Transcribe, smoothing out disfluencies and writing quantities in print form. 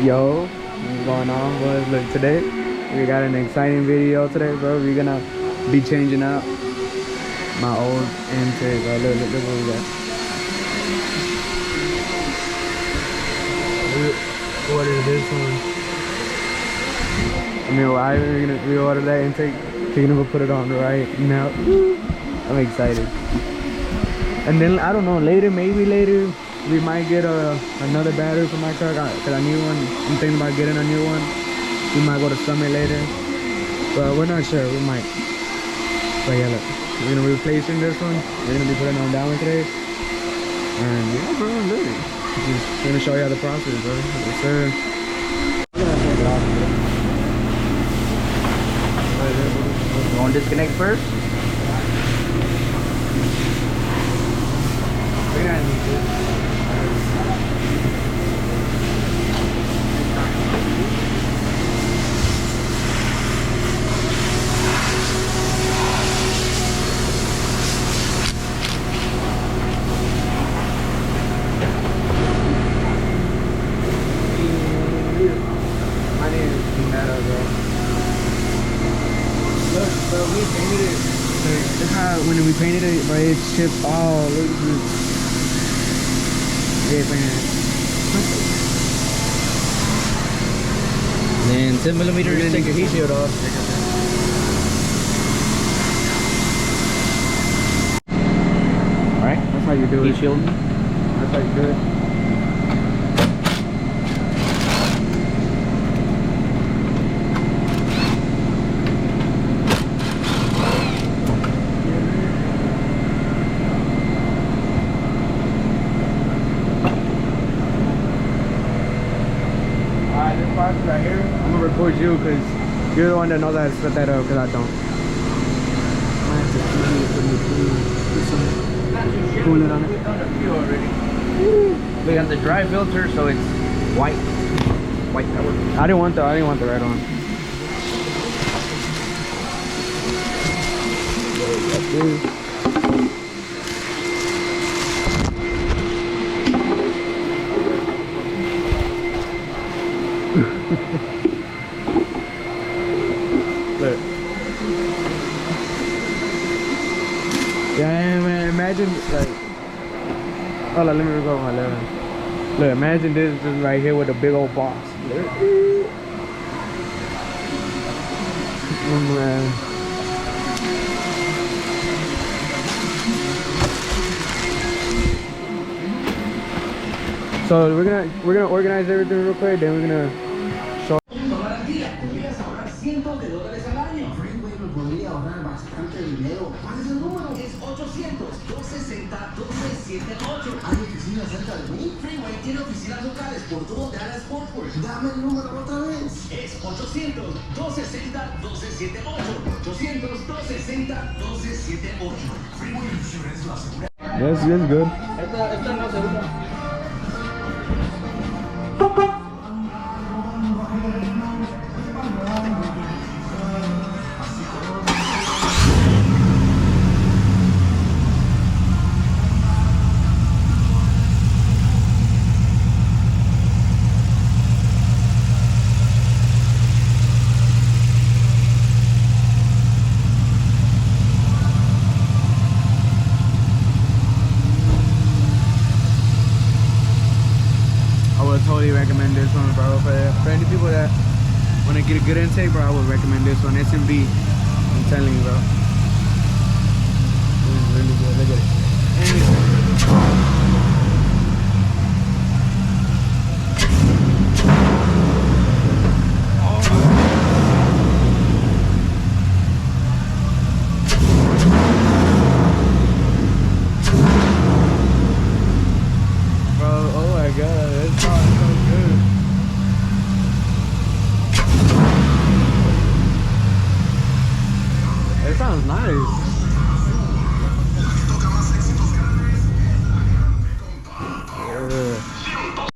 Yo, what's going on? Well, look, today we got an exciting video today, bro. We're gonna be changing out my old intake, bro. Look what we got. We ordered this one. I mean, why we're gonna reorder that intake? We're gonna go put it on right now. I'm excited. And then I don't know, maybe later we might get another battery for my car, cause I need one. I'm thinking about getting a new one. We might go to Summit later, but we're not sure. We might. But yeah, look, we're gonna be replacing this one. We're gonna be putting it on down today. And yeah, bro, look, just gonna show you how the process, bro. Yes, sir. You want to disconnect first? We're gonna need this. We painted it. Look how when we painted it, but it's chipped all. Look at this. Yeah, painted Then 10 millimeters, take your heat shield off. Alright, that's how you do it. Heat shield. That's how you do it. Right here, I'm gonna record you because you're the one that knows how to set that up because I don't. Cool it on it. We got the dry filter, so it's white power. I didn't want the red one. Look. Yeah, man, imagine like, hold on, let me record my left. Look, imagine this just right here with a big old box. Oh, man. So we're gonna organize everything real quick, then we're gonna show. Cientos de dólares al año. Freeway me podría ahorrar bastante dinero. ¿Cuál es el número? Es 800-260-1278. ¿Hay oficinas cerca de mí? Freeway tiene oficinas locales por todo Dallas Fort Worth. Dame el número otra vez. Es 800-260-1278. 800-260-1278. Freeway Insurance lo asegura. Yes, yes, good. Esta no segunda. I would totally recommend this one, bro. For any people that want to get a good intake, bro, I would recommend this one. SMB. I'm telling you, bro. This is really good. Look at it. Sounds nice.